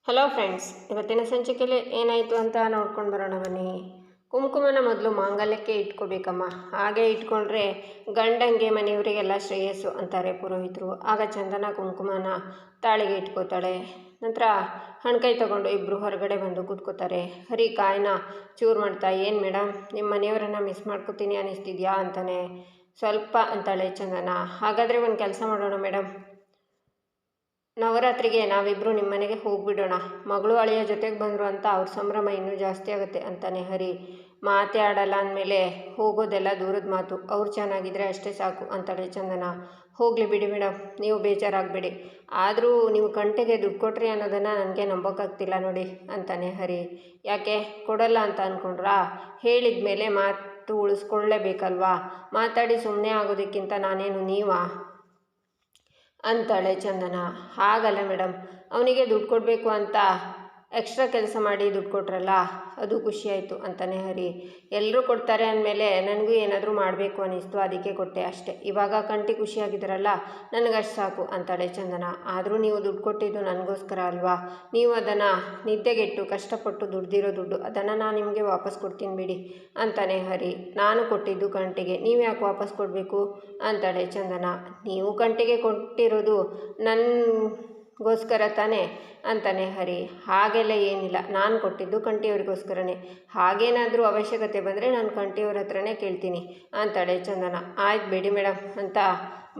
Hello friends, ಇವತ್ತಿನ ಸಂಚಿಕೆಯಲ್ಲಿ ಏನಾಯಿತು ಅಂತ ನೋಡ್ಕೊಂಡು ಬರೋಣ ಬನ್ನಿ. ಕುಂಕುಮನ ಮೊದಲು ಮಾಂಗಲ್ಯಕ್ಕೆ ಇಟ್ಕೋಬೇಕಮ್ಮ, ಹಾಗೆ ಇಟ್ಕೊಂಡ್ರೆ ಗಂಡಂಗೆ ಮನೆಯವರಿಗೆಲ್ಲ ಶ್ರೇಯಸ್ಸು ಅಂತಾರೆ ಪುರೋಹಿತರು. ಆಗ ಚಂದನ ಕುಂಕುಮನ ತಾಳಿಗೆ ಇಟ್ಕೋತಾಳೆ. ನಂತರ ಹಣ್ಕಾಯಿ ತಗೊಂಡು ಇಬ್ಬರು ಹೊರಗಡೆ ಬಂದು ಕೂತ್ಕೋತಾರೆ. ಹರಿ ಕಾಯಿನ ಚೂರು ಮಾಡ್ತಾ, ಏನು ಮೇಡಮ್ ನಿಮ್ಮ ಮನೆಯವರನ್ನು ಮಿಸ್ ಮಾಡ್ಕೋತೀನಿ ಅನ್ನಿಸ್ತಿದ್ಯಾ ಅಂತಾನೆ. ಸ್ವಲ್ಪ ಅಂತಾಳೆ ಚಂದನ. ಹಾಗಾದರೆ ಒಂದು ಕೆಲಸ ಮಾಡೋಣ ಮೇಡಮ್, ನವರಾತ್ರಿಗೆ ನಾವಿಬ್ಬರು ನಿಮ್ಮ ಮನೆಗೆ ಹೋಗ್ಬಿಡೋಣ. ಮಗಳು ಅಳಿಯ ಜೊತೆಗೆ ಬಂದರು ಅಂತ ಅವ್ರ ಸಂಭ್ರಮ ಇನ್ನೂ ಜಾಸ್ತಿ ಆಗುತ್ತೆ ಅಂತಾನೆ ಹರಿ. ಮಾತೇ ಆಡಲ್ಲ ಅಂದಮೇಲೆ ಹೋಗೋದೆಲ್ಲ ದೂರದ ಮಾತು, ಅವ್ರು ಚೆನ್ನಾಗಿದ್ರೆ ಅಷ್ಟೇ ಸಾಕು ಅಂತಾಳೆ ಚಂದನ. ಹೋಗಲಿ ಬಿಡಿ ಮೇಡಮ್, ನೀವು ಬೇಜಾರಾಗಬೇಡಿ. ಆದರೂ ನೀವು ಗಂಟೆಗೆ ದುಡ್ಡು ಕೊಟ್ರಿ ಅನ್ನೋದನ್ನು ನನಗೆ ನಂಬೋಕ್ಕಾಗ್ತಿಲ್ಲ ನೋಡಿ ಅಂತಾನೆ ಹರಿ. ಯಾಕೆ ಕೊಡಲ್ಲ ಅಂತ ಅಂದ್ಕೊಂಡ್ರಾ? ಹೇಳಿದ ಮೇಲೆ ಮಾತು ಉಳಿಸ್ಕೊಳ್ಳೇಬೇಕಲ್ವಾ? ಮಾತಾಡಿ ಸುಮ್ಮನೆ ಆಗೋದಕ್ಕಿಂತ ನಾನೇನು ನೀವಾ ಅಂತಾಳೆ ಚಂದನ. ಹಾಗಲ್ಲ ಮೇಡಮ್, ಅವನಿಗೆ ದುಡ್ಡು ಕೊಡಬೇಕು ಅಂತ ಎಕ್ಸ್ಟ್ರಾ ಕೆಲಸ ಮಾಡಿ ದುಡ್ಡು ಕೊಟ್ರಲ್ಲ, ಅದು ಖುಷಿಯಾಯಿತು ಅಂತಾನೆ ಹರಿ. ಎಲ್ಲರೂ ಕೊಡ್ತಾರೆ ಅಂದಮೇಲೆ ನನಗೂ ಏನಾದರೂ ಮಾಡಬೇಕು ಅನ್ನಿಸ್ತು, ಅದಕ್ಕೆ ಕೊಟ್ಟೆ ಅಷ್ಟೇ. ಇವಾಗ ಕಂಟಿ ಖುಷಿಯಾಗಿದ್ದಾರಲ್ಲ, ನನಗಷ್ಟು ಸಾಕು ಅಂತಾಳೆ ಚಂದನ. ಆದರೂ ನೀವು ದುಡ್ಡು ಕೊಟ್ಟಿದ್ದು ನನಗೋಸ್ಕರ ಅಲ್ವಾ? ನೀವು ಅದನ್ನು ನಿದ್ದೆಗೆಟ್ಟು ಕಷ್ಟಪಟ್ಟು ದುಡ್ದಿರೋ ದುಡ್ಡು, ಅದನ್ನು ನಾನು ನಿಮಗೆ ವಾಪಸ್ ಕೊಡ್ತೀನಿ ಬಿಡಿ ಅಂತಾನೆ ಹರಿ. ನಾನು ಕೊಟ್ಟಿದ್ದು ಕಂಟಿಗೆ, ನೀವು ಯಾಕೆ ವಾಪಸ್ ಕೊಡಬೇಕು ಅಂತಾಳೆ ಚಂದನ. ನೀವು ಕಂಟಿಗೆ ಕೊಟ್ಟಿರೋದು ನನಗೋಸ್ಕರ ತಾನೇ ಅಂತಾನೆ ಹರಿ. ಹಾಗೆಲ್ಲ ಏನಿಲ್ಲ, ನಾನು ಕೊಟ್ಟಿದ್ದು ಕಂಟಿಯವರಿಗೋಸ್ಕರನೇ. ಹಾಗೇನಾದರೂ ಅವಶ್ಯಕತೆ ಬಂದರೆ ನಾನು ಕಂಟಿಯವ್ರ ಹತ್ರನೇ ಕೇಳ್ತೀನಿ ಅಂತಾಳೆ ಚಂದನ. ಆಯ್ತು ಬಿಡಿ ಮೇಡಮ್ ಅಂತ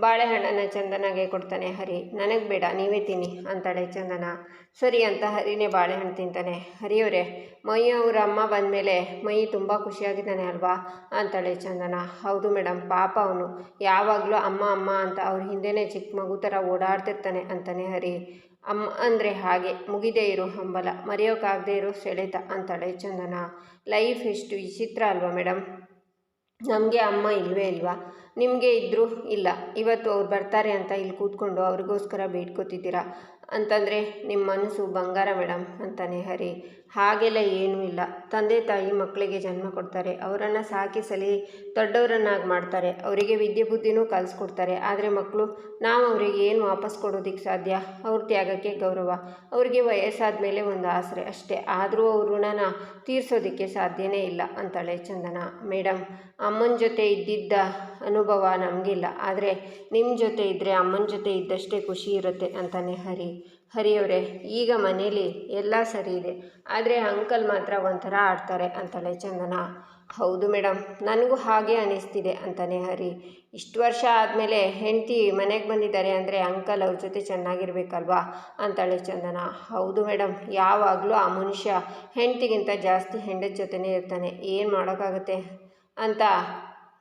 ಬಾಳೆಹಣ್ಣನ್ನು ಚಂದನಗೆ ಕೊಡ್ತಾನೆ ಹರಿ. ನನಗೆ ಬೇಡ, ನೀವೇ ತಿನ್ನಿ ಅಂತಾಳೆ ಚಂದನ. ಸರಿ ಅಂತ ಹರಿನೇ ಬಾಳೆಹಣ್ಣು ತಿಂತಾನೆ. ಹರಿಯವರೇ, ಮೈ ಅವರ ಅಮ್ಮ ಬಂದಮೇಲೆ ಮೈ ತುಂಬ ಖುಷಿಯಾಗಿದ್ದಾನೆ ಅಲ್ವಾ ಅಂತಾಳೆ ಚಂದನ. ಹೌದು ಮೇಡಮ್, ಪಾಪ ಅವನು ಯಾವಾಗಲೂ ಅಮ್ಮ ಅಮ್ಮ ಅಂತ ಅವ್ರ ಹಿಂದೆನೇ ಚಿಕ್ಕ ಮಗು ಥರ ಓಡಾಡ್ತಿರ್ತಾನೆ ಅಂತಾನೆ ಹರಿ. ಅಮ್ಮ ಅಂದರೆ ಹಾಗೆ, ಮುಗಿದೇ ಇರೋ ಹಂಬಲ, ಮರೆಯೋಕ್ಕಾಗದೇ ಇರೋ ಸೆಳೆತ ಅಂತಾಳೆ ಚಂದನ. ಲೈಫ್ ಎಷ್ಟು ವಿಚಿತ್ರ ಅಲ್ವಾ ಮೇಡಮ್? ನಮಗೆ ಅಮ್ಮ ಇಲ್ವೇ ಇಲ್ವಾ? ನಿಮಗೆ ಇದ್ದರೂ ಇಲ್ಲ. ಇವತ್ತು ಅವ್ರು ಬರ್ತಾರೆ ಅಂತ ಇಲ್ಲಿ ಕೂತ್ಕೊಂಡು ಅವ್ರಿಗೋಸ್ಕರ ಬೇಡ್ಕೋತಿದ್ದೀರಾ ಅಂತಂದರೆ ನಿಮ್ಮ ಮನಸ್ಸು ಬಂಗಾರ ಮೇಡಮ್ ಅಂತಾನೆ ಹರಿ. ಹಾಗೆಲ್ಲ ಏನೂ ಇಲ್ಲ. ತಂದೆ ತಾಯಿ ಮಕ್ಕಳಿಗೆ ಜನ್ಮ ಕೊಡ್ತಾರೆ, ಅವರನ್ನು ಸಾಕಿ ಸಲಿ ದೊಡ್ಡವರನ್ನಾಗಿ ಮಾಡ್ತಾರೆ, ಅವರಿಗೆ ವಿದ್ಯೆ ಬುದ್ಧಿನೂ ಕಲಿಸ್ಕೊಡ್ತಾರೆ. ಆದರೆ ಮಕ್ಕಳು, ನಾವು ಅವರಿಗೆ ಏನು ವಾಪಸ್ ಕೊಡೋದಕ್ಕೆ ಸಾಧ್ಯ? ಅವ್ರ ತ್ಯಾಗಕ್ಕೆ ಗೌರವ, ಅವರಿಗೆ ವಯಸ್ಸಾದ ಮೇಲೆ ಒಂದು ಆಸರೆ ಅಷ್ಟೇ. ಆದರೂ ಅವ್ರ ಋಣನ ತೀರಿಸೋದಕ್ಕೆ ಸಾಧ್ಯನೇ ಇಲ್ಲ ಅಂತಾಳೆ ಚಂದನ. ಮೇಡಮ್, ಅಮ್ಮನ ಜೊತೆ ಇದ್ದಿದ್ದ ಅನುಭವ ನಮಗಿಲ್ಲ, ಆದರೆ ನಿಮ್ಮ ಜೊತೆ ಇದ್ದರೆ ಅಮ್ಮನ ಜೊತೆ ಇದ್ದಷ್ಟೇ ಖುಷಿ ಇರುತ್ತೆ ಅಂತಾನೆ ಹರಿ. ಹರಿಯವರೇ, ಈಗ ಮನೇಲಿ ಎಲ್ಲ ಸರಿ ಇದೆ, ಆದರೆ ಅಂಕಲ್ ಮಾತ್ರ ಒಂಥರ ಆಡ್ತಾರೆ ಅಂತಾಳೆ ಚಂದನ. ಹೌದು ಮೇಡಮ್, ನನಗೂ ಹಾಗೆ ಅನ್ನಿಸ್ತಿದೆ ಅಂತಾನೆ ಹರಿ. ಇಷ್ಟು ವರ್ಷ ಆದಮೇಲೆ ಹೆಂಡತಿ ಮನೆಗೆ ಬಂದಿದ್ದಾರೆ ಅಂದರೆ ಅಂಕಲ್ ಅವ್ರ ಜೊತೆ ಚೆನ್ನಾಗಿರ್ಬೇಕಲ್ವಾ ಅಂತಾಳೆ ಚಂದನ. ಹೌದು ಮೇಡಮ್, ಯಾವಾಗಲೂ ಆ ಮನುಷ್ಯ ಹೆಂಡತಿಗಿಂತ ಜಾಸ್ತಿ ಹೆಂಡತಿ ಜೊತೆನೇ ಇರ್ತಾನೆ, ಏನು ಮಾಡೋಕ್ಕಾಗತ್ತೆ ಅಂತ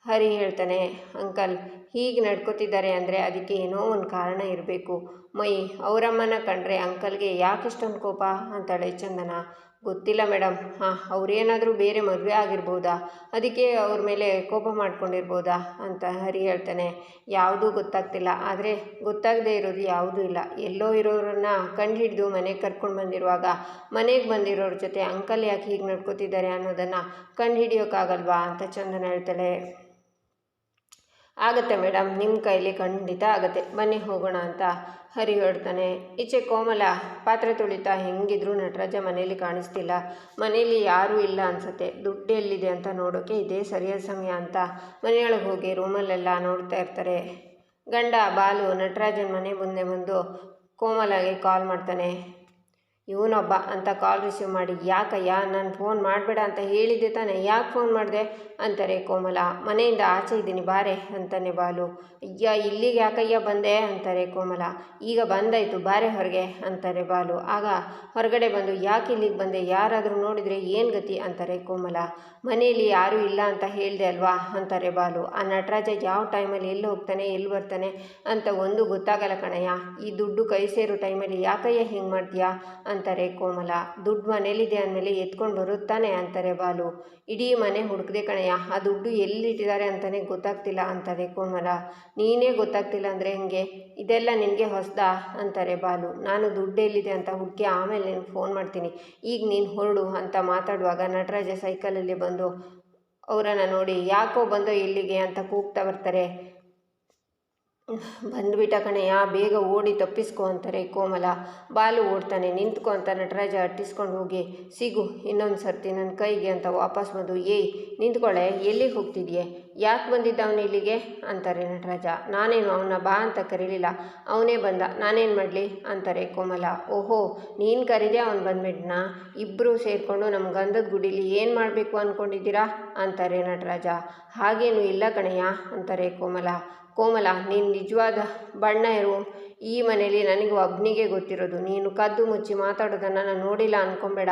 ಹರಿ ಹೇಳ್ತಾನೆ. ಅಂಕಲ್ ಹೀಗೆ ನಡ್ಕೋತಿದ್ದಾರೆ ಅಂದರೆ ಅದಕ್ಕೆ ಏನೋ ಒಂದು ಕಾರಣ ಇರಬೇಕು. ಮೈ ಅವರಮ್ಮನ ಕಂಡ್ರೆ ಅಂಕಲ್ಗೆ ಯಾಕೆ ಇಷ್ಟೊಂದು ಕೋಪ ಅಂತಾಳೆ ಚಂದನ. ಗೊತ್ತಿಲ್ಲ ಮೇಡಮ್. ಅವರೇನಾದರೂ ಬೇರೆ ಮದುವೆ ಆಗಿರ್ಬೋದಾ, ಅದಕ್ಕೆ ಅವ್ರ ಮೇಲೆ ಕೋಪ ಮಾಡ್ಕೊಂಡಿರ್ಬೋದಾ ಅಂತ ಹರಿ ಹೇಳ್ತಾನೆ. ಯಾವುದೂ ಗೊತ್ತಾಗ್ತಿಲ್ಲ, ಆದರೆ ಗೊತ್ತಾಗದೇ ಇರೋದು ಯಾವುದೂ ಇಲ್ಲ. ಎಲ್ಲೋ ಇರೋರನ್ನ ಕಂಡುಹಿಡಿದು ಮನೆಗೆ ಕರ್ಕೊಂಡು ಬಂದಿರುವಾಗ ಮನೆಗೆ ಬಂದಿರೋರ ಜೊತೆ ಅಂಕಲ್ ಯಾಕೆ ಹೀಗೆ ನಡ್ಕೋತಿದ್ದಾರೆ ಅನ್ನೋದನ್ನು ಕಂಡುಹಿಡಿಯೋಕ್ಕಾಗಲ್ವಾ ಅಂತ ಚಂದನ ಹೇಳ್ತಾಳೆ. ಆಗುತ್ತೆ ಮೇಡಮ್, ನಿಮ್ಮ ಕೈಲಿ ಖಂಡಿತ ಆಗುತ್ತೆ, ಬನ್ನಿ ಹೋಗೋಣ ಅಂತ ಹರಿ ಹೊರಡ್ತಾನೆ. ಈಚೆ ಕೋಮಲ ಪಾತ್ರೆ ತೊಳಿತಾ, ಹೆಂಗಿದ್ರು ನಟರಾಜ ಮನೇಲಿ ಕಾಣಿಸ್ತಿಲ್ಲ, ಮನೇಲಿ ಯಾರೂ ಇಲ್ಲ ಅನಿಸುತ್ತೆ, ದುಡ್ಡು ಎಲ್ಲಿದೆ ಅಂತ ನೋಡೋಕ್ಕೆ ಇದೇ ಸರಿಯಾದ ಸಮಯ ಅಂತ ಮನೆಯೊಳಗೆ ಹೋಗಿ ರೂಮಲ್ಲೆಲ್ಲ ನೋಡ್ತಾ ಇರ್ತಾರೆ. ಗಂಡ ಬಾಲು ನಟರಾಜನ ಮನೆ ಮುಂದೆ ಬಂದು ಕೋಮಲಾಗೆ ಕಾಲ್ ಮಾಡ್ತಾನೆ. ಇವನೊಬ್ಬ ಅಂತ ಕಾಲ್ ರಿಸೀವ್ ಮಾಡಿ, ಯಾಕಯ್ಯ ನಾನು ಫೋನ್ ಮಾಡಬೇಡ ಅಂತ ಹೇಳಿದ್ದೆ ತಾನೆ, ಯಾಕೆ ಫೋನ್ ಮಾಡಿದೆ ಅಂತಾರೆ ಕೋಮಲ. ಮನೆಯಿಂದ ಆಚೆ ಇದ್ದೀನಿ ಬಾರೆ ಅಂತಾನೆ ಬಾಲು. ಅಯ್ಯ ಇಲ್ಲಿಗೆ ಯಾಕಯ್ಯ ಬಂದೆ ಅಂತಾರೆ ಕೋಮಲ. ಈಗ ಬಂದಾಯಿತು ಬಾರೆ ಹೊರಗೆ ಅಂತಾರೆ ಬಾಲು. ಆಗ ಹೊರಗಡೆ ಬಂದು, ಯಾಕೆ ಇಲ್ಲಿಗೆ ಬಂದೆ, ಯಾರಾದರೂ ನೋಡಿದರೆ ಏನು ಗತಿ ಅಂತಾರೆ ಕೋಮಲ. ಮನೆಯಲ್ಲಿ ಯಾರೂ ಇಲ್ಲ ಅಂತ ಹೇಳಿದೆ ಅಲ್ವಾ ಅಂತಾರೆ ಬಾಲು. ಆ ನಟರಾಜ ಯಾವ ಟೈಮಲ್ಲಿ ಎಲ್ಲಿ ಹೋಗ್ತಾನೆ ಎಲ್ಲಿ ಬರ್ತಾನೆ ಅಂತ ಒಂದು ಗೊತ್ತಾಗಲ್ಲ ಕಣಯ್ಯ, ಈ ದುಡ್ಡು ಕೈ ಸೇರೋ ಟೈಮಲ್ಲಿ ಯಾಕಯ್ಯ ಹಿಂಗೆ ಮಾಡ್ತೀಯಾ ಅಂತಾರೆ ಕೋಮಲ. ದುಡ್ಡು ಮನೇಲಿದೆ ಅಂದಮೇಲೆ ಎತ್ಕೊಂಡು ಬರುತ್ತಾನೆ ಅಂತಾರೆ ಬಾಲು. ಇಡೀ ಮನೆ ಹುಡುಕದೆ ಕಣಯ್ಯ, ಆ ದುಡ್ಡು ಎಲ್ಲಿಟ್ಟಿದ್ದಾರೆ ಅಂತಲೇ ಗೊತ್ತಾಗ್ತಿಲ್ಲ ಅಂತಾರೆ ಕೋಮಲ. ನೀನೇ ಗೊತ್ತಾಗ್ತಿಲ್ಲ ಅಂದರೆ ಹೆಂಗೆ, ಇದೆಲ್ಲ ನಿನಗೆ ಹೊಸದಾ ಅಂತಾರೆ ಬಾಲು. ನಾನು ದುಡ್ಡು ಎಲ್ಲಿದೆ ಅಂತ ಹುಡುಕಿ ಆಮೇಲೆ ನಿನಗೆ ಫೋನ್ ಮಾಡ್ತೀನಿ, ಈಗ ನೀನು ಹೊರಡು ಅಂತ ಮಾತಾಡುವಾಗ ನಟರಾಜ ಸೈಕಲಲ್ಲಿ ಬಂದು ಅವರನ್ನು ನೋಡಿ, ಯಾಕೋ ಬಂದೋ ಇಲ್ಲಿಗೆ ಅಂತ ಕೂಗ್ತಾ ಬರ್ತಾರೆ. ಬಂದುಬಿಟ್ಟ ಕಣಯ್ಯ, ಬೇಗ ಓಡಿ ತಪ್ಪಿಸ್ಕೊ ಅಂತಾರೆ ಕೋಮಲ. ಬಾಲು ಓಡ್ತಾನೆ. ನಿಂತ್ಕೊ ಅಂತ ನಟರಾಜ ಅಟ್ಟಿಸ್ಕೊಂಡು ಹೋಗಿ ಸಿಗು ಇನ್ನೊಂದು ಸರ್ತಿ ನನ್ನ ಕೈಗೆ ಅಂತ ವಾಪಸ್ ಬಂದು, ಏಯ್ ನಿಂತ್ಕೊಳ್ಳೆ, ಎಲ್ಲಿಗೆ ಹೋಗ್ತಿದ್ಯೆ, ಯಾಕೆ ಬಂದಿದ್ದ ಅವನು ಇಲ್ಲಿಗೆ ಅಂತಾರೆ ನಟರಾಜ. ನಾನೇನು ಅವನ್ನ ಬಾ ಅಂತ ಕರೀಲಿಲ್ಲ, ಅವನೇ ಬಂದ, ನಾನೇನು ಮಾಡಲಿ ಅಂತಾರೆ ಕೋಮಲ. ಓಹೋ, ನೀನು ಕರೀದೆ ಅವನು ಬಂದ್ಬಿಟ್ನಾ? ಇಬ್ಬರು ಸೇರಿಕೊಂಡು ನಮ್ಮ ಗಂಧದ ಗುಡಿಲಿ ಏನು ಮಾಡಬೇಕು ಅಂದ್ಕೊಂಡಿದ್ದೀರಾ ಅಂತಾರೆ ನಟರಾಜ. ಹಾಗೇನು ಇಲ್ಲ ಕಣಯ್ಯ ಅಂತಾರೆ ಕೋಮಲ, ನೀನು ನಿಜವಾದ ಬಣ್ಣ ಇರು ಈ ಮನೇಲಿ ನನಗೆ ಒಬ್ಬನಿಗೆ ಗೊತ್ತಿರೋದು. ನೀನು ಕದ್ದು ಮುಚ್ಚಿ ಮಾತಾಡೋದನ್ನು ನಾನು ನೋಡಿಲ್ಲ ಅಂದ್ಕೊಂಬೇಡ.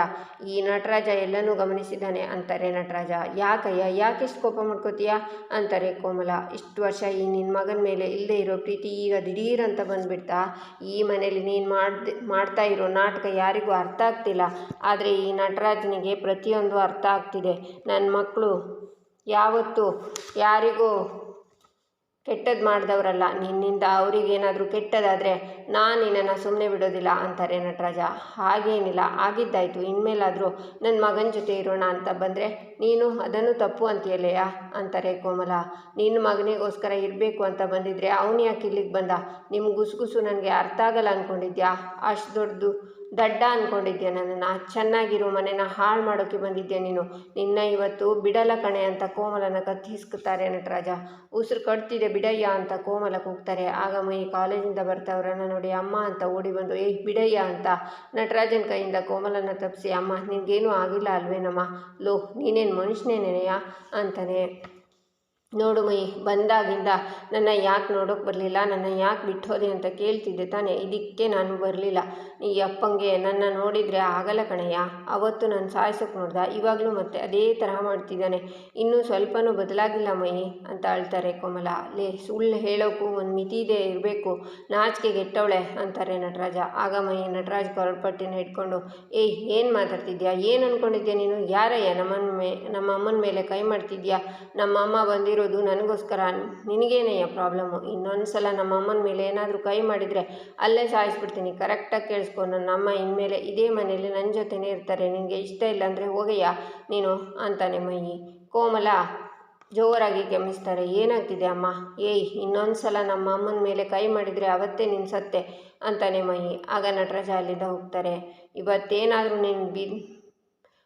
ಈ ನಟರಾಜ ಎಲ್ಲನೂ ಗಮನಿಸಿದ್ದಾನೆ ಅಂತಾರೆ ನಟರಾಜ. ಯಾಕಯ್ಯ, ಯಾಕೆಷ್ಟು ಕೋಪ ಮಾಡ್ಕೋತೀಯ ಅಂತಾರೆ ಕೋಮಲ. ಇಷ್ಟು ವರ್ಷ ಈ ನಿನ್ನ ಮಗನ ಮೇಲೆ ಇಲ್ಲದೆ ಇರೋ ಪ್ರೀತಿ ಈಗ ದಿಢೀರಂತ ಬಂದುಬಿಡ್ತಾ? ಈ ಮನೇಲಿ ನೀನು ಮಾಡ್ತಾ ಇರೋ ನಾಟಕ ಯಾರಿಗೂ ಅರ್ಥ ಆಗ್ತಿಲ್ಲ, ಆದರೆ ಈ ನಟರಾಜನಿಗೆ ಪ್ರತಿಯೊಂದು ಅರ್ಥ ಆಗ್ತಿದೆ. ನನ್ನ ಮಕ್ಕಳು ಯಾವತ್ತೂ ಯಾರಿಗೂ ಕೆಟ್ಟದ್ದು ಮಾಡಿದವರಲ್ಲ. ನಿನ್ನಿಂದ ಅವರಿಗೇನಾದರೂ ಕೆಟ್ಟದಾದರೆ ನಾನು ನಿನ್ನನ್ನು ಸುಮ್ಮನೆ ಬಿಡೋದಿಲ್ಲ ಅಂತಾರೆ ನಟರಾಜ. ಹಾಗೇನಿಲ್ಲ, ಆಗಿದ್ದಾಯಿತು, ಇನ್ಮೇಲಾದರೂ ನನ್ನ ಮಗನ ಜೊತೆ ಇರೋಣ ಅಂತ ಬಂದರೆ ನೀನು ಅದನ್ನು ತಪ್ಪು ಅಂತೀಯಲ್ಲಯ್ಯ ಅಂತಾರೆ ಕೋಮಲ. ನಿನ್ನ ಮಗನಿಗೋಸ್ಕರ ಇರಬೇಕು ಅಂತ ಬಂದಿದ್ರೆ ಅವನು ಯಾಕೆ ಇಲ್ಲಿಗೆ ಬಂದ? ನಿಮ್ಮ ಗುಸುಗುಸು ನನಗೆ ಅರ್ಥ ಆಗಲ್ಲ ಅಂದ್ಕೊಂಡಿದ್ಯಾ? ಅಷ್ಟು ದೊಡ್ಡದು ದಡ್ಡ ಅಂದ್ಕೊಂಡಿದ್ಯಾ ನನ್ನನ್ನು? ಚೆನ್ನಾಗಿರೋ ಮನೆನ ಹಾಳು ಮಾಡೋಕ್ಕೆ ಬಂದಿದ್ಯಾ ನೀನು? ನಿನ್ನ ಇವತ್ತು ಬಿಡಲ್ಲ ಕಣೆ ಅಂತ ಕೋಮಲನ ಕತ್ತಿಸ್ಕುತ್ತಾರೆ ನಟರಾಜ. ಉಸಿರು ಕಟ್ತಿದೆ ಬಿಡಯ್ಯ ಅಂತ ಕೋಮಲ ಕೂಗ್ತಾರೆ. ಆಗ ಮೈ ಕಾಲೇಜಿಂದ ಬರ್ತಾವ್ರನ್ನ ನೋಡಿ ಅಮ್ಮ ಅಂತ ಓಡಿ ಬಂದು, ಏಯ್ ಬಿಡಯ್ಯ ಅಂತ ನಟರಾಜನ ಕೈಯಿಂದ ಕೋಮಲನ ತಪ್ಪಿಸಿ, ಅಮ್ಮ ನಿನಗೇನೂ ಆಗಿಲ್ಲ ಅಲ್ವೇನಮ್ಮ? ಲೋ, ನೀನೇನು ಮನುಷ್ಯನೇನೆಯಾ ಅಂತಾನೆ. ನೋಡು ಮೈ, ಬಂದಾಗಿಂದ ನನ್ನ ಯಾಕೆ ನೋಡೋಕೆ ಬರಲಿಲ್ಲ, ನನ್ನ ಯಾಕೆ ಬಿಟ್ಟು ಹೋದೆ ಅಂತ ಕೇಳ್ತಿದ್ದೆ ತಾನೆ, ಇದಕ್ಕೆ ನಾನು ಬರಲಿಲ್ಲ. ಈ ಅಪ್ಪಂಗೆ ನನ್ನ ನೋಡಿದರೆ ಆಗಲ್ಲ ಕಣಯ್ಯ. ಅವತ್ತು ನಾನು ಸಾಯಿಸೋಕೆ ನೋಡ್ದ, ಇವಾಗಲೂ ಮತ್ತೆ ಅದೇ ತರಹ ಮಾಡ್ತಿದ್ದಾನೆ, ಇನ್ನೂ ಸ್ವಲ್ಪನೂ ಬದಲಾಗಿಲ್ಲ ಮೈ ಅಂತ ಅಳ್ತಾರೆ ಕೋಮಲ. ಲೇ, ಸುಳ್ಳು ಹೇಳೋಕ್ಕೂ ಒಂದು ಮಿತಿ ಇದೆ ಇರಬೇಕು, ನಾಚಿಕೆ ಗೆಟ್ಟವಳೆ ಅಂತಾರೆ ನಟರಾಜ. ಆಗ ಮೈ ನಟರಾಜ್ ಕೊರಳ್ಪಟ್ಟಿನ ಇಟ್ಕೊಂಡು, ಏಯ್ ಏನು ಮಾತಾಡ್ತಿದ್ಯಾ, ಏನು ಅಂದ್ಕೊಂಡಿದ್ಯಾ ನೀನು? ಯಾರಯ್ಯ ನಮ್ಮ ಅಮ್ಮನ ಮೇಲೆ ಕೈ ಮಾಡ್ತಿದ್ಯಾ? ನಮ್ಮಮ್ಮ ಬಂದಿರೋದು ನನಗೋಸ್ಕರ, ನಿನಗೇನಯ್ಯ ಪ್ರಾಬ್ಲಮ್ಮು? ಇನ್ನೊಂದು ಸಲ ನಮ್ಮ ಅಮ್ಮನ ಮೇಲೆ ಏನಾದರೂ ಕೈ ಮಾಡಿದರೆ ಅಲ್ಲೇ ಸಾಯಿಸ್ಬಿಡ್ತೀನಿ. ಕರೆಕ್ಟಾಗಿ ಕೇಳಿಸ್ಕೊ, ನನ್ನ ಅಮ್ಮ ಇನ್ಮೇಲೆ ಇದೇ ಮನೆಯಲ್ಲಿ ನನ್ನ ಜೊತೆನೇ ಇರ್ತಾರೆ. ನಿನಗೆ ಇಷ್ಟ ಇಲ್ಲ ಅಂದರೆ ಹೋಗಯ್ಯ ನೀನು ಅಂತಾನೆ ಮೈ. ಕೋಮಲ ಜೋರಾಗಿ ಕೆಮ್ಮಿಸ್ತಾರೆ. ಏನಾಗ್ತಿದೆ ಅಮ್ಮ? ಏಯ್, ಇನ್ನೊಂದು ಸಲ ನಮ್ಮ ಅಮ್ಮನ ಮೇಲೆ ಕೈ ಮಾಡಿದರೆ ಅವತ್ತೇ ನಿನ್ನ ಸತ್ತೆ ಅಂತಾನೆ ಮೈ. ಆಗ ನಟರಾಜ ಅಲ್ಲಿಂದ ಹೋಗ್ತಾರೆ. ಇವತ್ತೇನಾದರೂ ನೀನು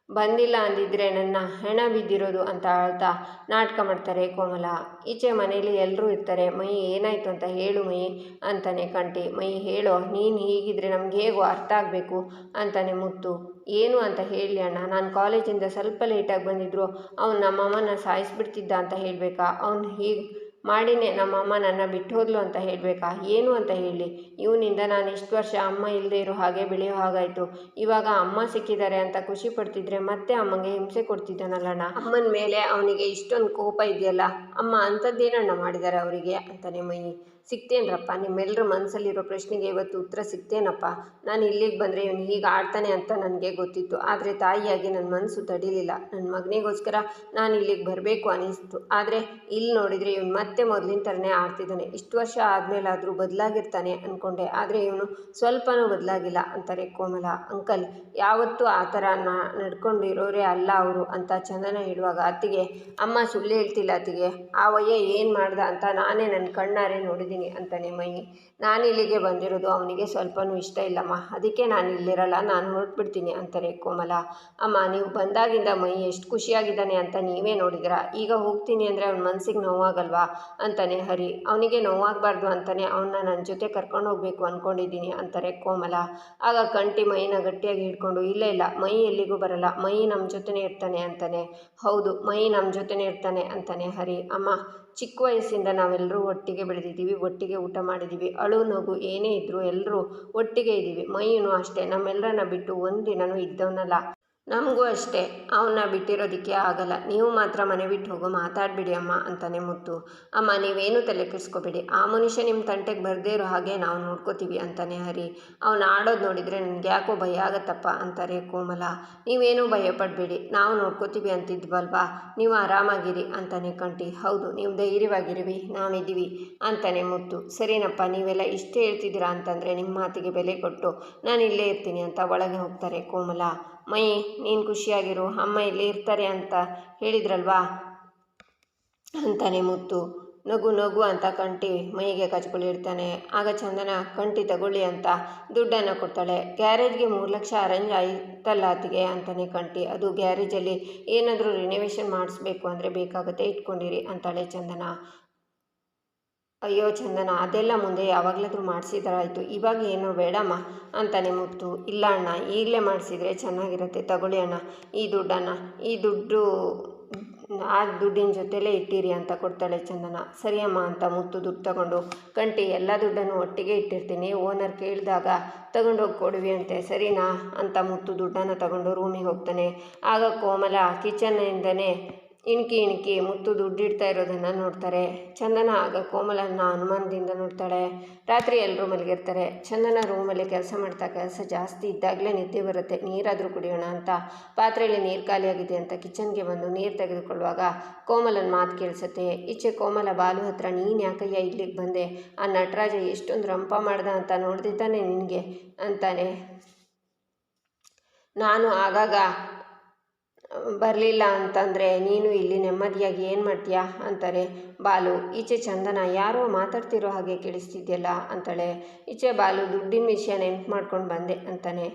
ಬಂದಿಲ್ಲ ಅಂದಿದ್ರೆ ನನ್ನ ಹೆಣ ಬಿದ್ದಿರೋದು ಅಂತ ಹೇಳ್ತಾ ನಾಟಕ ಮಾಡ್ತಾರೆ ಕೋಮಲ. ಈಚೆ ಮನೇಲಿ ಎಲ್ಲರೂ ಇರ್ತಾರೆ. ಮೈ, ಏನಾಯಿತು ಅಂತ ಹೇಳು ಮೈ ಅಂತಾನೆ ಕಂಟಿ. ಮೈ, ಹೇಳೋ, ನೀನು ಹೀಗಿದ್ರೆ ನಮ್ಗೆ ಹೇಗೋ ಅರ್ಥ ಆಗಬೇಕು ಅಂತಾನೆ ಮುತ್ತು. ಏನು ಅಂತ ಹೇಳಿ ಅಣ್ಣ, ನಾನು ಕಾಲೇಜಿಂದ ಸ್ವಲ್ಪ ಲೇಟಾಗಿ ಬಂದಿದ್ರು ಅವ್ನು ನಮ್ಮಮ್ಮನ ಸಾಯಿಸ್ಬಿಡ್ತಿದ್ದ ಅಂತ ಹೇಳಬೇಕಾ? ಅವ್ನು ಹೀಗೆ ಮಾಡಿನೇ ನಮ್ಮಮ್ಮ ನನ್ನ ಬಿಟ್ಟು ಹೋದ್ಲು ಅಂತ ಹೇಳಬೇಕಾ? ಏನು ಅಂತ ಹೇಳಿ? ಇವನಿಂದ ನಾನು ಇಷ್ಟು ವರ್ಷ ಅಮ್ಮ ಇಲ್ಲದೆ ಇರೋ ಹಾಗೆ ಬೆಳೆಯೋ ಹಾಗಾಯಿತು. ಇವಾಗ ಅಮ್ಮ ಸಿಕ್ಕಿದ್ದಾರೆ ಅಂತ ಖುಷಿ ಪಡ್ತಿದ್ರೆ ಮತ್ತೆ ಅಮ್ಮಂಗೆ ಹಿಂಸೆ ಕೊಡ್ತಿದ್ದಾನಲ್ಲಣ್ಣ. ಅಮ್ಮನ ಮೇಲೆ ಅವನಿಗೆ ಇಷ್ಟೊಂದು ಕೋಪ ಇದೆಯಲ್ಲ, ಅಮ್ಮ ಅಂಥದ್ದೇನಣ್ಣ ಮಾಡಿದ್ದಾರೆ ಅವರಿಗೆ ಅಂತಾನೆ ಮೈ. ಸಿಗ್ತೇನಪ್ಪ, ನಿಮ್ಮೆಲ್ಲರ ಮನಸ್ಸಲ್ಲಿರೋ ಪ್ರಶ್ನೆಗೆ ಇವತ್ತು ಉತ್ತರ ಸಿಗ್ತೇನಪ್ಪ. ನಾನು ಇಲ್ಲಿಗೆ ಬಂದರೆ ಇವನು ಹೀಗೆ ಆಡ್ತಾನೆ ಅಂತ ನನಗೆ ಗೊತ್ತಿತ್ತು, ಆದರೆ ತಾಯಿಯಾಗಿ ನನ್ನ ಮನಸ್ಸು ತಡೀಲಿಲ್ಲ. ನನ್ನ ಮಗನಿಗೋಸ್ಕರ ನಾನು ಇಲ್ಲಿಗೆ ಬರಬೇಕು ಅನ್ನಿಸ್ತು, ಆದರೆ ಇಲ್ಲಿ ನೋಡಿದರೆ ಇವನು ಮತ್ತೆ ಮೊದಲಿನ ಥರನೇ ಆಡ್ತಿದ್ದಾನೆ. ಇಷ್ಟು ವರ್ಷ ಆದಮೇಲಾದರೂ ಬದಲಾಗಿರ್ತಾನೆ ಅಂದ್ಕೊಂಡೆ, ಆದರೆ ಇವನು ಸ್ವಲ್ಪನೂ ಬದಲಾಗಿಲ್ಲ ಅಂತಾರೆ ಕೋಮಲ. ಅಂಕಲ್, ಯಾವತ್ತೂ ಆ ಥರ ನಡ್ಕೊಂಡಿರೋರೇ ಅಲ್ಲ ಅವರು ಅಂತ ಚಂದನ ಹೇಳುವಾಗ ಅತ್ತಿಗೆ, ಅಮ್ಮ ಸುಳ್ಳು ಹೇಳ್ತಿಲ್ಲ ಅತ್ತಿಗೆ, ಆ ವಯ್ಯ ಏನು ಮಾಡ್ದ ಅಂತ ನಾನೇ ನನ್ನ ಕಣ್ಣಾರೆ ನೋಡಿದ್ದೀನಿ ಅಂತಾನೆ ಮೈ. ನಾನು ಇಲ್ಲಿಗೆ ಬಂದಿರೋದು ಅವನಿಗೆ ಸ್ವಲ್ಪನೂ ಇಷ್ಟ ಇಲ್ಲಮ್ಮ, ಅದಕ್ಕೆ ನಾನು ಇಲ್ಲಿರಲ್ಲ, ನಾನು ಹೊರಟ್ಬಿಡ್ತೀನಿ ಅಂತಾರೆ ಕೋಮಲ. ಅಮ್ಮ, ನೀವು ಬಂದಾಗಿಂದ ಮೈ ಎಷ್ಟು ಖುಷಿಯಾಗಿದ್ದಾನೆ ಅಂತ ನೀವೇ ನೋಡಿದಿರ. ಈಗ ಹೋಗ್ತೀನಿ ಅಂದರೆ ಅವನ ಮನಸ್ಸಿಗೆ ನೋವಾಗಲ್ವಾ ಅಂತಾನೆ ಹರಿ. ಅವನಿಗೆ ನೋವಾಗಬಾರ್ದು ಅಂತಾನೆ ಅವನ್ನ ನನ್ನ ಜೊತೆ ಕರ್ಕೊಂಡು ಹೋಗ್ಬೇಕು ಅಂದ್ಕೊಂಡಿದ್ದೀನಿ ಅಂತಾರೆ ಕೋಮಲ. ಆಗ ಕಂಟಿ ಮೈನ ಗಟ್ಟಿಯಾಗಿ ಹಿಡ್ಕೊಂಡು, ಇಲ್ಲ ಮೈ ಎಲ್ಲಿಗೂ ಬರಲ್ಲ, ಮೈ ನಮ್ಮ ಜೊತೆನೇ ಇರ್ತಾನೆ ಅಂತಾನೆ. ಹೌದು, ಮೈ ನಮ್ಮ ಜೊತೆನೇ ಇರ್ತಾನೆ ಅಂತಾನೆ ಹರಿ. ಅಮ್ಮ, ಚಿಕ್ಕ ವಯಸ್ಸಿಂದ ನಾವೆಲ್ಲರೂ ಒಟ್ಟಿಗೆ ಬೆಳೆದಿದ್ದೀವಿ, ಒಟ್ಟಿಗೆ ಊಟ ಮಾಡಿದ್ದೀವಿ, ಅಳು ನಗು ಏನೇ ಇದ್ದರೂ ಎಲ್ಲರೂ ಒಟ್ಟಿಗೆ ಇದ್ದೀವಿ. ಮೈನೂ ಅಷ್ಟೇ, ನಮ್ಮೆಲ್ಲರನ್ನ ಬಿಟ್ಟು ಒಂದಿನನೂ ಇದ್ದವನಲ್ಲ. ನಮಗೂ ಅಷ್ಟೇ, ಅವನ್ನ ಬಿಟ್ಟಿರೋದಕ್ಕೆ ಆಗಲ್ಲ. ನೀವು ಮಾತ್ರ ಮನೆ ಬಿಟ್ಟು ಹೋಗೋ ಮಾತಾಡಬೇಡಿ ಅಮ್ಮ ಅಂತಾನೆ ಮುತ್ತು. ಅಮ್ಮ, ನೀವೇನು ತಲೆ ಕೆಡಿಸ್ಕೋಬೇಡಿ, ಆ ಮನುಷ್ಯ ನಿಮ್ಮ ತಂಟೆಗೆ ಬರದೇ ಇರೋ ಹಾಗೆ ನಾವು ನೋಡ್ಕೋತೀವಿ ಅಂತಾನೆ ಹರಿ. ಅವನು ಆಡೋದು ನೋಡಿದರೆ ನನಗೆ ಯಾಕೋ ಭಯ ಆಗತ್ತಪ್ಪ ಅಂತಾರೆ ಕೋಮಲ. ನೀವೇನೂ ಭಯಪಡಬೇಡಿ, ನಾವು ನೋಡ್ಕೋತೀವಿ ಅಂತಿದ್ವಲ್ವಾ, ನೀವು ಆರಾಮಾಗಿರಿ ಅಂತಾನೆ ಕಂಟಿ. ಹೌದು, ನೀವು ಧೈರ್ಯವಾಗಿರಿವಿ, ನಾವಿದ್ದೀವಿ ಅಂತಾನೆ ಮುತ್ತು. ಸರಿನಪ್ಪ, ನೀವೆಲ್ಲ ಇಷ್ಟೇ ಹೇಳ್ತಿದ್ದೀರಾ ಅಂತಂದರೆ ನಿಮ್ಮ ಮಾತಿಗೆ ಬೆಲೆ ಕೊಟ್ಟು ನಾನು ಇಲ್ಲೇ ಇರ್ತೀನಿ ಅಂತ ಒಳಗೆ ಹೋಗ್ತಾರೆ ಕೋಮಲ. ಮೈ, ನೀನು ಖುಷಿಯಾಗಿರು, ಅಮ್ಮ ಇಲ್ಲೇ ಇರ್ತಾರೆ ಅಂತ ಹೇಳಿದ್ರಲ್ವಾ ಅಂತಾನೆ ಮುತ್ತು. ನಗು ನಗು ಅಂತ ಕಂಟಿ ಮೈಗೆ ಕಚ್ಕೊಂಡಿರ್ತಾನೆ. ಆಗ ಚಂದನ ಕಂಟಿ ತಗೊಳ್ಳಿ ಅಂತ ದುಡ್ಡನ್ನು ಕೊಡ್ತಾಳೆ. ಗ್ಯಾರೇಜ್ಗೆ 3 ಲಕ್ಷ ಅರೇಂಜ್ ಆಯ್ತಲ್ಲ ಅತ್ತಿಗೆ ಅಂತಾನೆ ಕಂಟಿ. ಅದು ಗ್ಯಾರೇಜಲ್ಲಿ ಏನಾದರೂ ರಿನೋವೇಷನ್ ಮಾಡಿಸ್ಬೇಕು ಅಂದರೆ ಬೇಕಾಗುತ್ತೆ, ಇಟ್ಕೊಂಡಿರಿ ಅಂತಾಳೆ ಚಂದನ. ಅಯ್ಯೋ ಚಂದನ, ಅದೆಲ್ಲ ಮುಂದೆ ಯಾವಾಗಲಾದರೂ ಮಾಡಿಸಿದ್ರಾಯ್ತು, ಇವಾಗ ಏನೋ ಬೇಡಮ್ಮ ಅಂತಾನೆ ಮುತ್ತು. ಇಲ್ಲ ಅಣ್ಣ, ಈಗಲೇ ಮಾಡಿಸಿದ್ರೆ ಚೆನ್ನಾಗಿರುತ್ತೆ, ತಗೊಳ್ಳಿ ಅಣ್ಣ ಈ ದುಡ್ಡನ್ನು, ಈ ದುಡ್ಡು ಆ ದುಡ್ಡಿನ ಜೊತೆಲೇ ಇಟ್ಟಿರಿ ಅಂತ ಕೊಡ್ತಾಳೆ ಚಂದನ. ಸರಿಯಮ್ಮ ಅಂತ ಮುತ್ತು ದುಡ್ಡು ತಗೊಂಡು ಕಂಟಿ ಎಲ್ಲ ದುಡ್ಡನ್ನು ಒಟ್ಟಿಗೆ ಇಟ್ಟಿರ್ತೀನಿ, ಓನರ್ ಕೇಳಿದಾಗ ತಗೊಂಡೋಗಿ ಕೊಡುವಿ ಅಂತೆ, ಸರಿನಾ ಅಂತ ಮುತ್ತು ದುಡ್ಡನ್ನು ತಗೊಂಡು ರೂಮಿಗೆ ಹೋಗ್ತಾನೆ. ಆಗ ಕೋಮಲ ಕಿಚನ್ನಿಂದನೇ ಇಣುಕಿ ಮುತ್ತು ದುಡ್ಡಿಡ್ತಾ ಇರೋದನ್ನು ನೋಡ್ತಾರೆ. ಚಂದನ ಆಗ ಕೋಮಲನ್ನ ಅನುಮಾನದಿಂದ ನೋಡ್ತಾಳೆ. ರಾತ್ರಿ ಎಲ್ಲರೂ ಮಲಗಿರ್ತಾರೆ. ಚಂದನ ರೂಮಲ್ಲಿ ಕೆಲಸ ಜಾಸ್ತಿ ಇದ್ದಾಗಲೇ ನಿದ್ದೆ ಬರುತ್ತೆ, ನೀರಾದರೂ ಕುಡಿಯೋಣ ಅಂತ ಪಾತ್ರೆಯಲ್ಲಿ ನೀರು ಖಾಲಿಯಾಗಿದೆ ಅಂತ ಕಿಚನ್ಗೆ ಬಂದು ನೀರು ತೆಗೆದುಕೊಳ್ಳುವಾಗ ಕೋಮಲನ ಮಾತು ಕೇಳಿಸುತ್ತೆ. ಈಚೆ ಕೋಮಲ ಬಾಲು ಹತ್ರ, ನೀನು ಯಾಕಯ್ಯ ಇಲ್ಲಿಗೆ ಬಂದೆ, ಆ ನಟರಾಜ ಎಷ್ಟೊಂದು ರಂಪ ಮಾಡ್ದ ಅಂತ ನೋಡ್ದೆ ತಾನೆ ನಿನಗೆ ಅಂತಾನೆ. ನಾನು ಆಗಾಗ ಬರಲಿಲ್ಲ ಅಂತಂದರೆ ನೀನು ಇಲ್ಲಿ ನೆಮ್ಮದಿಯಾಗಿ ಏನು ಮಾಡ್ತೀಯಾ ಅಂತಾರೆ ಬಾಲು. ಈಚೆ ಚಂದನ, ಯಾರೋ ಮಾತಾಡ್ತಿರೋ ಹಾಗೆ ಕೇಳಿಸ್ತಿದ್ಯಲ್ಲ ಅಂತಾಳೆ. ಈಚೆ ಬಾಲು, ದುಡ್ಡಿನ ವಿಷಯ ನೆನ್ಪು ಮಾಡ್ಕೊಂಡು ಬಂದೆ ಅಂತಾನೆ.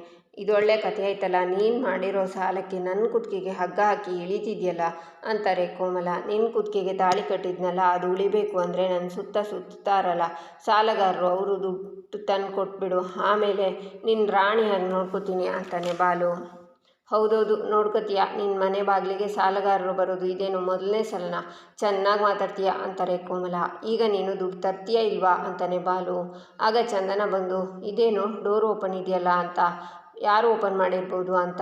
ಇದೊಳ್ಳೆ ಕಥೆ ಆಯ್ತಲ್ಲ, ನೀನು ಮಾಡಿರೋ ಸಾಲಕ್ಕೆ ನನ್ನ ಕುತ್ತಿಗೆಗೆ ಹಗ್ಗ ಹಾಕಿ ಇಳಿತಿದ್ಯಲ್ಲ ಅಂತಾರೆ ಕೋಮಲ. ನಿನ್ನ ಕುತ್ತಿಗೆಗೆ ತಾಳಿ ಕಟ್ಟಿದ್ನಲ್ಲ, ಅದು ಉಳಿಬೇಕು ಅಂದರೆ ನನ್ನ ಸುತ್ತಾರಲ್ಲ ಸಾಲಗಾರರು, ಅವರು ದುಡ್ಡು ತಂದು ಕೊಟ್ಬಿಡು, ಆಮೇಲೆ ನಿನ್ನ ರಾಣಿಯಾಗಿ ನೋಡ್ಕೋತೀನಿ ಅಂತಾನೆ ಬಾಲು. ಹೌದೌದು, ನೋಡ್ಕೋತೀಯ, ನಿನ್ನ ಮನೆ ಬಾಗಿಲಿಗೆ ಸಾಲಗಾರರು ಬರೋದು ಇದೇನು ಮೊದಲನೇ ಸಲನ, ಚೆನ್ನಾಗಿ ಮಾತಾಡ್ತೀಯ ಅಂತಾರೆ ಕೋಮಲ. ಈಗ ನೀನು ದುಡ್ಡು ತರ್ತೀಯ ಇಲ್ವಾ ಅಂತಾನೆ ಬಾಲು. ಆಗ ಚಂದನ ಬಂದು, ಇದೇನು ಡೋರ್ ಓಪನ್ ಇದೆಯಲ್ಲ ಅಂತ, ಯಾರು ಓಪನ್ ಮಾಡಿರ್ಬೋದು ಅಂತ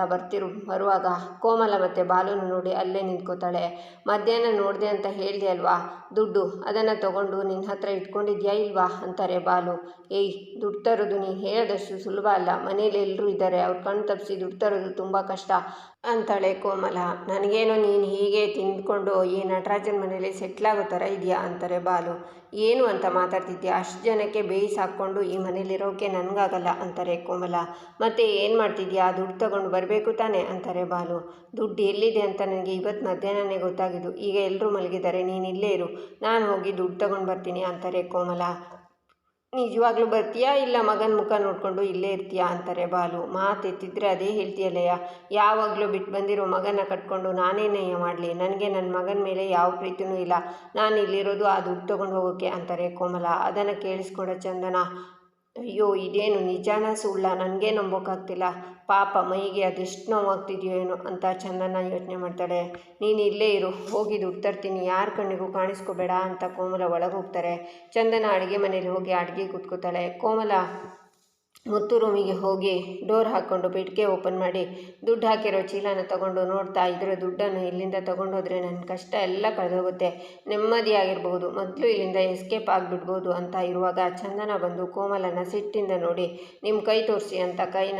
ಬರುವಾಗ ಕೋಮಲ ಮತ್ತು ಬಾಲುನ ನೋಡಿ ಅಲ್ಲೇ ನಿಂತ್ಕೋತಾಳೆ. ಮಧ್ಯಾಹ್ನ ನೋಡಿದೆ ಅಂತ ಹೇಳಿದೆ ಅಲ್ವಾ ದುಡ್ಡು, ಅದನ್ನು ತಗೊಂಡು ನಿನ್ನ ಹತ್ರ ಇಟ್ಕೊಂಡಿದ್ಯಾ ಇಲ್ವಾ ಅಂತಾರೆ ಬಾಲು. ಏಯ್, ದುಡ್ಡು ತರೋದು ನೀನು ಹೇಳೋದಷ್ಟು ಸುಲಭ ಅಲ್ಲ, ಮನೇಲಿ ಎಲ್ಲರೂ ಇದ್ದಾರೆ, ಅವ್ರು ಕಣ್ಣು ತಪ್ಪಿಸಿ ದುಡ್ಡು ತರೋದು ತುಂಬ ಕಷ್ಟ ಅಂತಾಳೆ ಕೋಮಲ. ನನಗೇನೋ ನೀನು ಹೀಗೆ ತಿಂದ್ಕೊಂಡು ಈ ನಟರಾಜನ ಮನೇಲಿ ಸೆಟ್ಲಾಗೋ ಥರ ಇದೆಯಾ ಅಂತಾರೆ ಬಾಲು. ಏನು ಅಂತ ಮಾತಾಡ್ತಿದ್ಯಾ, ಅಷ್ಟು ಜನಕ್ಕೆ ಬೇಯಿಸಿ ಹಾಕ್ಕೊಂಡು ಈ ಮನೇಲಿರೋಕ್ಕೆ ನನಗಾಗಲ್ಲ ಅಂತಾರೆ ಕೋಮಲ. ಮತ್ತೆ ಏನು ಮಾಡ್ತಿದ್ಯಾ, ದುಡ್ಡು ತಗೊಂಡು ಬರಬೇಕು ತಾನೆ ಅಂತಾರೆ ಬಾಲು. ದುಡ್ಡು ಎಲ್ಲಿದೆ ಅಂತ ನನಗೆ ಇವತ್ತು ಮಧ್ಯಾಹ್ನನೇ ಗೊತ್ತಾಗಿದ್ದು, ಈಗ ಎಲ್ಲರೂ ಮಲಗಿದ್ದಾರೆ, ನೀನು ಇಲ್ಲೇ ಇರು, ನಾನು ಹೋಗಿ ದುಡ್ಡು ತಗೊಂಡು ಬರ್ತೀನಿ ಅಂತಾರೆ ಕೋಮಲ. ನಿಜವಾಗ್ಲೂ ಬರ್ತೀಯಾ ಇಲ್ಲ ಮಗನ ಮುಖ ನೋಡಿಕೊಂಡು ಇಲ್ಲೇ ಇರ್ತೀಯಾ ಅಂತಾರೆ ಬಾಲು. ಮಾತೆತ್ತಿದ್ರೆ ಅದೇ ಹೇಳ್ತೀಯಲ್ಲಯ್ಯ, ಯಾವಾಗಲೂ ಬಿಟ್ಟು ಬಂದಿರೋ ಮಗನ ಕಟ್ಕೊಂಡು ನಾನೇನಯ್ಯ ಮಾಡಲಿ, ನನಗೆ ನನ್ನ ಮಗನ ಮೇಲೆ ಯಾವ ಪ್ರೀತಿನೂ ಇಲ್ಲ, ನಾನು ಇಲ್ಲಿರೋದು ಆ ದುಡ್ಡು ತೊಗೊಂಡು ಹೋಗೋಕ್ಕೆ ಅಂತಾರೆ ಕೋಮಲ. ಅದನ್ನು ಕೇಳಿಸ್ಕೊಂಡ ಚಂದನ, ಅಯ್ಯೋ ಇದೇನು ನಿಜಾನ ಸುಳ್ಳ, ನನಗೇ ನಂಬೋಕ್ಕಾಗ್ತಿಲ್ಲ, ಪಾಪ ಮೈಗೆ ಅದೆಷ್ಟು ನೋವಾಗ್ತಿದೆಯೋ ಏನೋ ಅಂತ ಚಂದನ ಯೋಚನೆ ಮಾಡ್ತಾಳೆ. ನೀನು ಇಲ್ಲೇ ಇರು, ಹೋಗಿ ದುಡ್ಡು ತರ್ತೀನಿ, ಯಾರ ಕಣ್ಣಿಗೂ ಕಾಣಿಸ್ಕೋಬೇಡ ಅಂತ ಕೋಮಲ ಒಳಗೆ ಹೋಗ್ತಾರೆ. ಚಂದನ ಅಡುಗೆ ಮನೇಲಿ ಹೋಗಿ ಅಡುಗೆ ಕೂತ್ಕೋತಾಳೆ. ಕೋಮಲ ಮುತ್ತು ರೂಮಿಗೆ ಹೋಗಿ ಡೋರ್ ಹಾಕ್ಕೊಂಡು ಪೆಟ್ಟಿಗೆ ಓಪನ್ ಮಾಡಿ ದುಡ್ಡು ಹಾಕಿರೋ ಚೀಲನ ತಗೊಂಡು ನೋಡ್ತಾ, ಇದರ ದುಡ್ಡನ್ನು ಇಲ್ಲಿಂದ ತೊಗೊಂಡೋದ್ರೆ ನನ್ನ ಕಷ್ಟ ಎಲ್ಲ ಕಳೆದೋಗುತ್ತೆ, ನೆಮ್ಮದಿಯಾಗಿರ್ಬೋದು, ಮೊದಲು ಇಲ್ಲಿಂದ ಎಸ್ಕೇಪ್ ಆಗಿಬಿಡ್ಬೋದು ಅಂತ ಇರುವಾಗ ಚಂದನ ಬಂದು ಕೋಮಲನ ಸಿಟ್ಟಿಂದ ನೋಡಿ, ನಿಮ್ಮ ಕೈ ತೋರಿಸಿ ಅಂತ ಕೈನ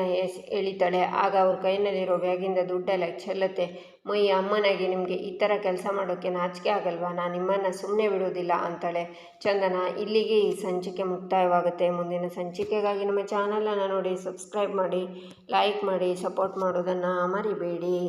ಎಳಿತಾಳೆ. ಆಗ ಅವ್ರ ಕೈನಲ್ಲಿರೋ ಬ್ಯಾಗಿಂದ ದುಡ್ಡೆಲ್ಲ ಚೆಲ್ಲುತ್ತೆ. ಮೈ ಅಮ್ಮನಾಗಿ ನಿಮಗೆ ಈ ಥರ ಕೆಲಸ ಮಾಡೋಕ್ಕೆ ನಾಚಿಕೆ ಆಗಲ್ವಾ, ನಾನು ನಿಮ್ಮನ್ನು ಸುಮ್ಮನೆ ಬಿಡೋದಿಲ್ಲ ಅಂತಾಳೆ ಚಂದನ. ಇಲ್ಲಿಗೆ ಈ ಸಂಚಿಕೆ ಮುಕ್ತಾಯವಾಗುತ್ತೆ. ಮುಂದಿನ ಸಂಚಿಕೆಗಾಗಿ ನಮ್ಮ ಚಾನಲನ್ನು ನೋಡಿ ಸಬ್ಸ್ಕ್ರೈಬ್ ಮಾಡಿ, ಲೈಕ್ ಮಾಡಿ, ಸಪೋರ್ಟ್ ಮಾಡೋದನ್ನು ಮರಿಬೇಡಿ.